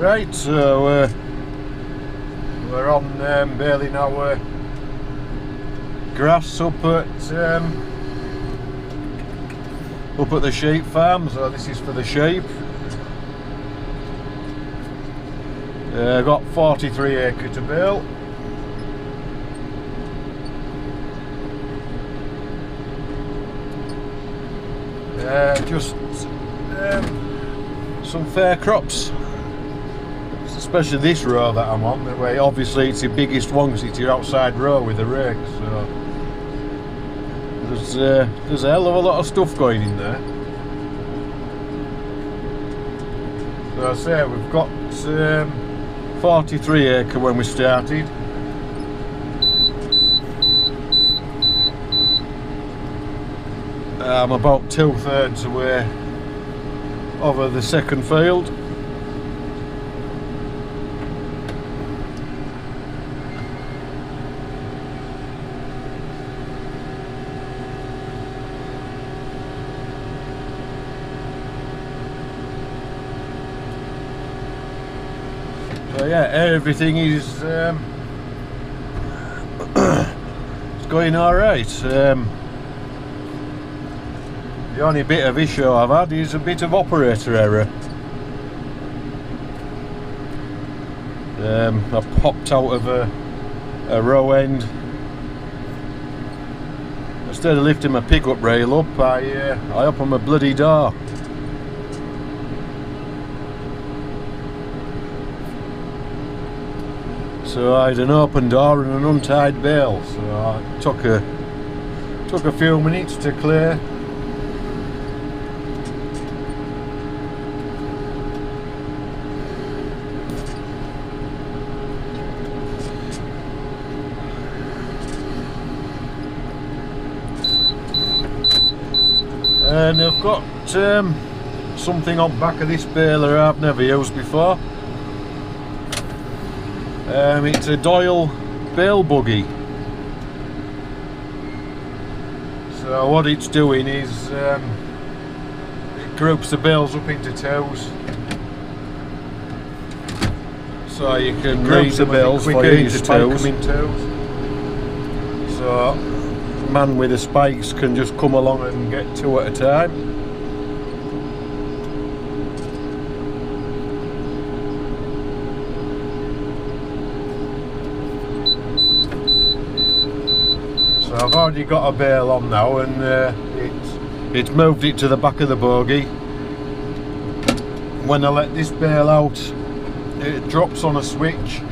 Right, so we're on baling our grass up at the sheep farm. So this is for the sheep. Got 43 acre to bale. Just some fair crops, especially this row that I'm on. Where obviously it's the biggest one because it's your outside row with the rake. So there's a hell of a lot of stuff going in there. So I say we've got 43 acre when we started. I'm about 2/3 away over the second field. So yeah, everything is it's going all right. The only bit of issue I've had is a bit of operator error. I popped out of a row end. Instead of lifting my pickup rail up, I opened my bloody door. So I had an open door and an untied bale. So it took a few minutes to clear. And I've got something on back of this baler I've never used before. It's a Doyle Bale Buggy. So what it's doing is it groups the bales up into twos, so you can group the bales for each twos. So man with the spikes can just come along and get two at a time. So I've already got a bale on now, and it's moved it to the back of the bogie. When I let this bale out, it drops on a switch,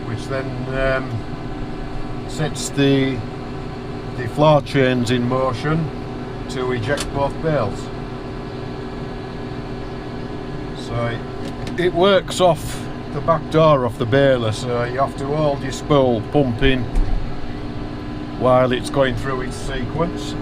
which then sets the floor chains in motion to eject both bales. So it works off the back door of the baler, so you have to hold your spool pumping while it's going through its sequence.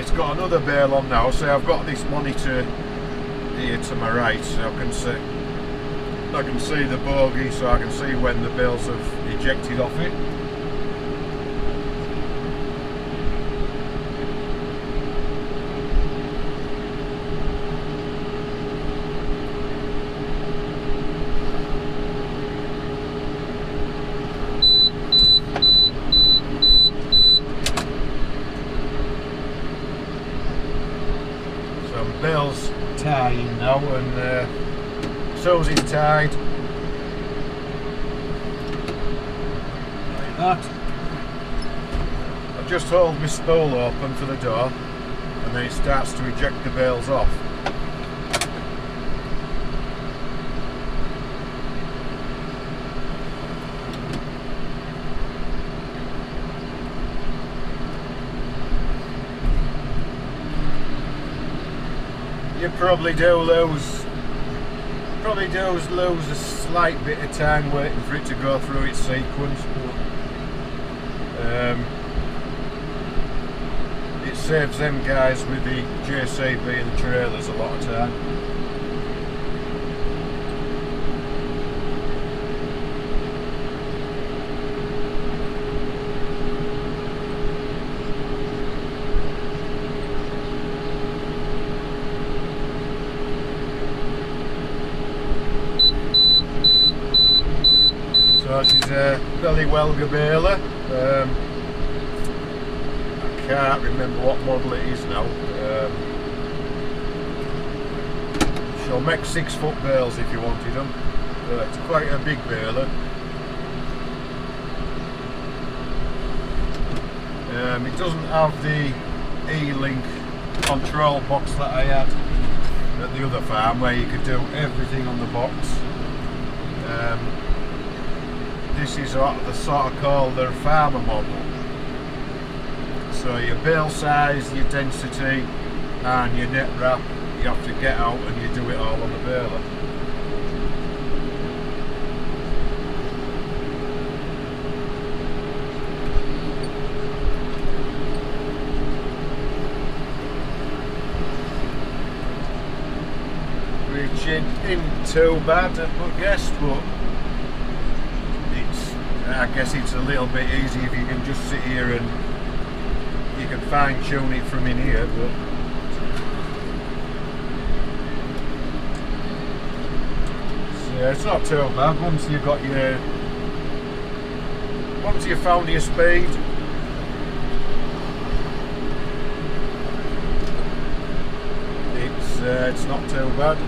it's got another bale on now, so I've got this monitor here to my right, so I can see the bogey, so I can see when the bales have ejected off it. Bale's tying now, and so's it tied. Like that. I just hold my spool open for the door, and then it starts to eject the bales off. You probably do lose a slight bit of time waiting for it to go through its sequence, but it saves them guys with the JCB and the trailers a lot of time. This is a Doyle Bale Baler. I can't remember what model it is now. She'll make 6-foot bales if you wanted them. It's quite a big baler. It doesn't have the E-Link control box that I had at the other farm, where you could do everything on the box. This is what they sort of call their farmer model. So your bale size, your density and your net wrap, you have to get out and you do it all on the baler. Which isn't too bad, I guess, but I guess it's a little bit easy if you can just sit here and you can fine tune it from in here, but so yeah, it's not too bad once you've got once you've found your speed. It's not too bad.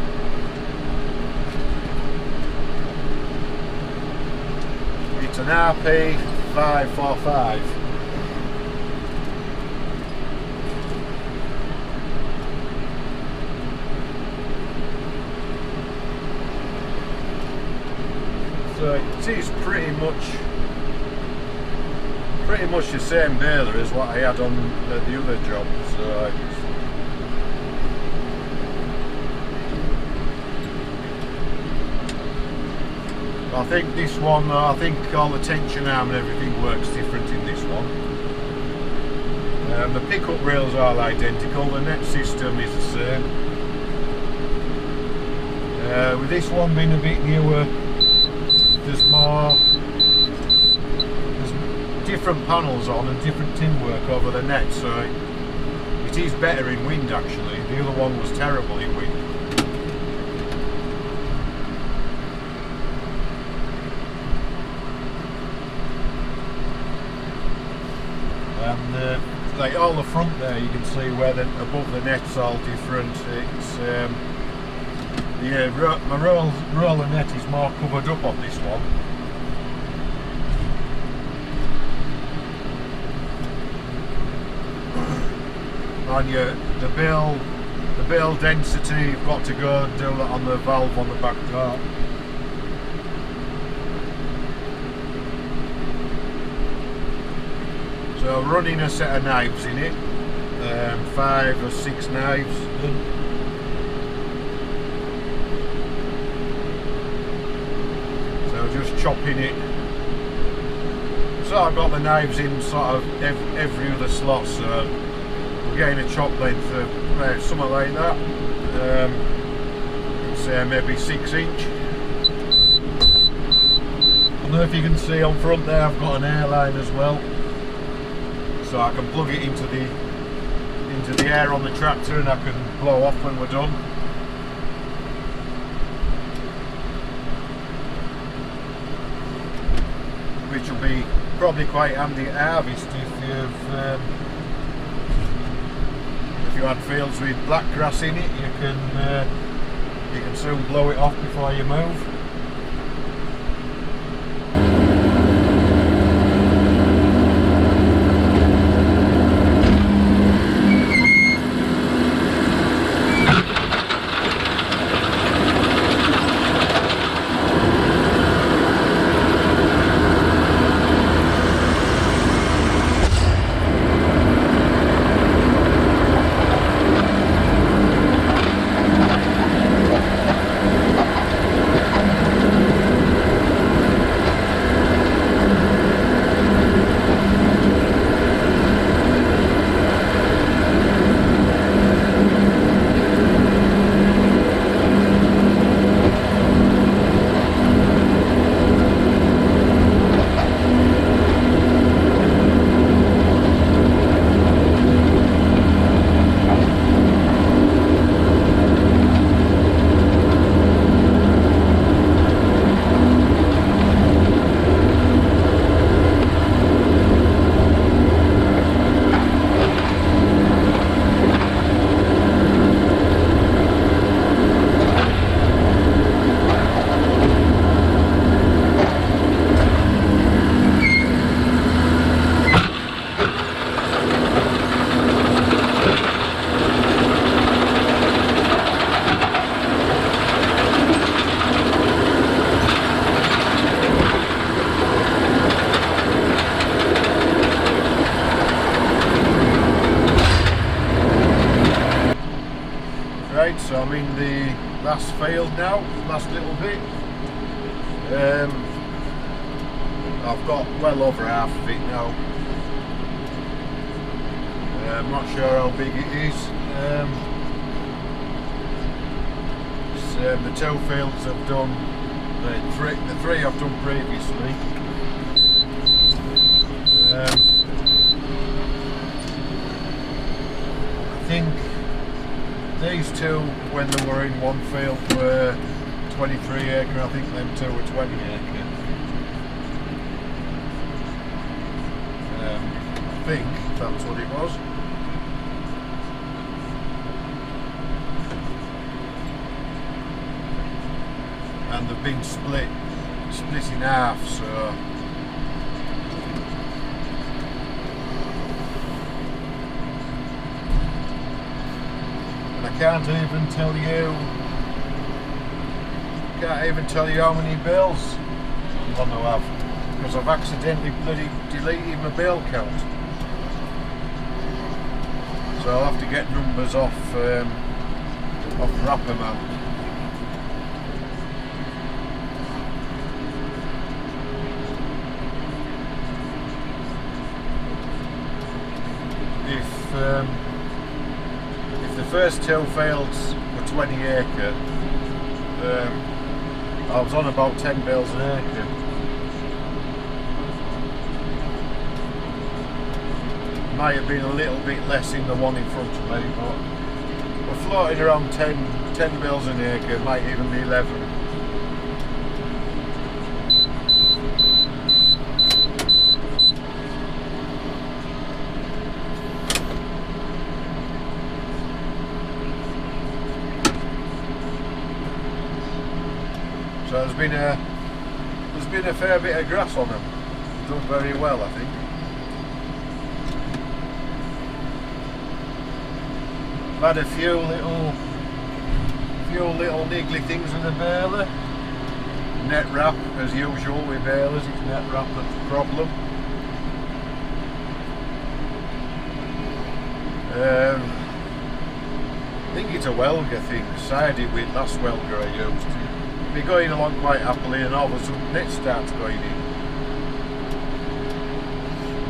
It's an RP 545. So it is pretty much the same baler as what I had on the other job. So I think this one, I think all the tension arm and everything works different in this one. The pickup rails are identical, the net system is the same. With this one being a bit newer, there's different panels on and different tin work over the net, so it is better in wind actually. The other one was terrible in wind. And like all the front there, you can see where above the net's all different. It's yeah, my roller net is more covered up on this one. And the bale density, you've got to go and do that on the valve on the back door. So running a set of knives in it, 5 or 6 knives. So just chopping it. So I've got the knives in sort of every other slot, so getting a chop length of something like that. Say maybe 6 inch. I don't know if you can see on front there, I've got an airline as well, so I can plug it into the air on the tractor and I can blow off when we're done. Which will be probably quite handy at harvest if you had fields with black grass in it. You can soon blow it off before you move. Right, so I'm in the last field now, last little bit. I've got well over half of it now. I'm not sure how big it is. The 2 fields I've done, the three I've done previously. I think these 2, when they were in one field, were 23 acre. I think them 2 were 20 acre. I think that's what it was. And they've been split in half, so I can't even tell you how many bales I'm going to have, because I've accidentally bloody deleted my bale count. So I'll have to get numbers off wrap amount. If the first 2 fields were 20 acre, I was on about 10 bales an acre. Might have been a little bit less in the one in front of me, but we're floating around 10 bales an acre, might even be 11. So there's been a fair bit of grass on them. Done very well, I think. I've had a few little niggly things with the baler. Net wrap, as usual with balers, it's net wrap that's the problem. I think it's a welger thing. I had it with last welger I used. Be going along quite happily, and all of a sudden net starts going in.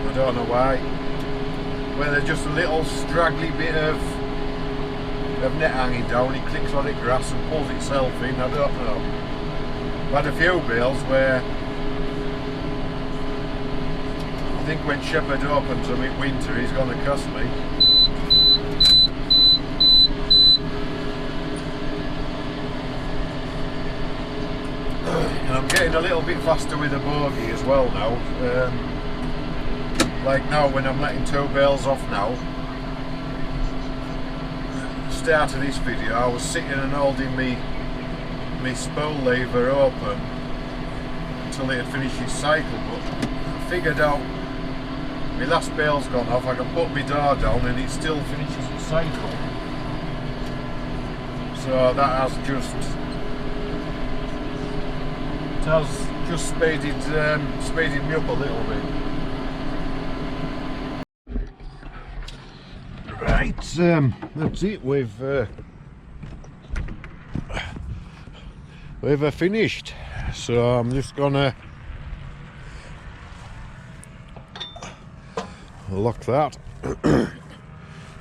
I don't know why. where there's just a little straggly bit of net hanging down. It clicks on the grass and pulls itself in. I don't know. I've had a few bales where I think when Shepherd opens them in winter, he's going to cost me. And I'm getting a little bit faster with the bogey as well now. Like now when I'm letting 2 bales off now, start of this video I was sitting and holding me spool lever open until it had finished its cycle, but I figured out my last bale's gone off, I can put my door down and it still finishes its cycle. So that has just speeded me up a little bit. Right, that's it. We've finished. So I'm just gonna lock that.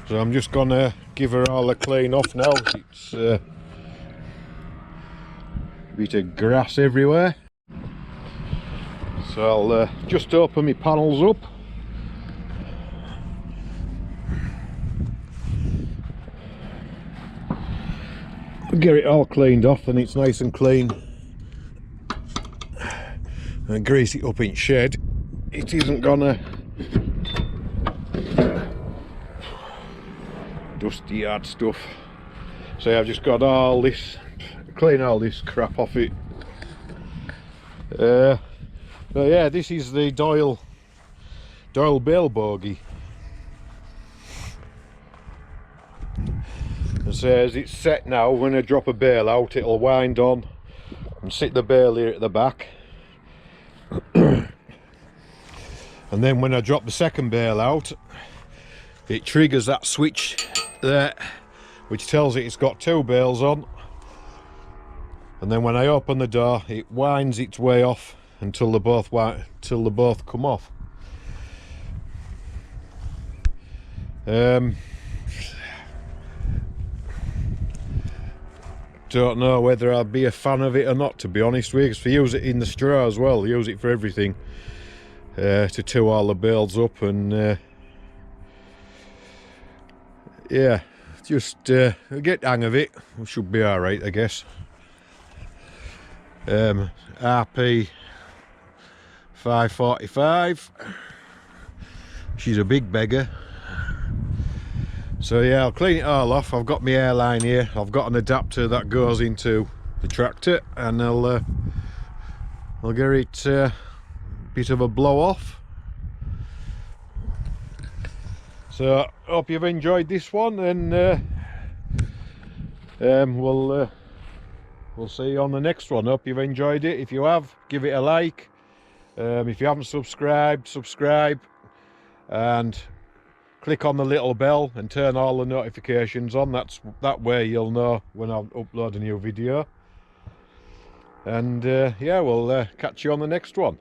So I'm just gonna give her all a clean off now. It's a bit of grass everywhere. So I'll just open my panels up. Get it all cleaned off and it's nice and clean, and grease it up in shed. It isn't gonna dusty yard stuff. So I've just got all this, clean all this crap off it. But yeah, this is the Doyle Bale Buggy. It says it's set now. When I drop a bale out, it'll wind on and sit the bale here at the back. And then when I drop the second bale out, it triggers that switch there, which tells it it's got 2 bales on. And then when I open the door, it winds its way off until they both come off. Don't know whether I'd be a fan of it or not, to be honest with you, because we use it in the straw as well, use it for everything, to tow all the bales up, and yeah, just get the hang of it. We should be alright, I guess. RP 545, she's a big beggar. So yeah, I'll clean it all off. I've got my airline here, I've got an adapter that goes into the tractor, and I'll get it a bit of a blow off. So hope you've enjoyed this one, and we'll see you on the next one. Hope you've enjoyed it. If you have, give it a like. If you haven't subscribed, subscribe, and click on the little bell and turn all the notifications on. That way you'll know when I upload a new video. And yeah, we'll catch you on the next one.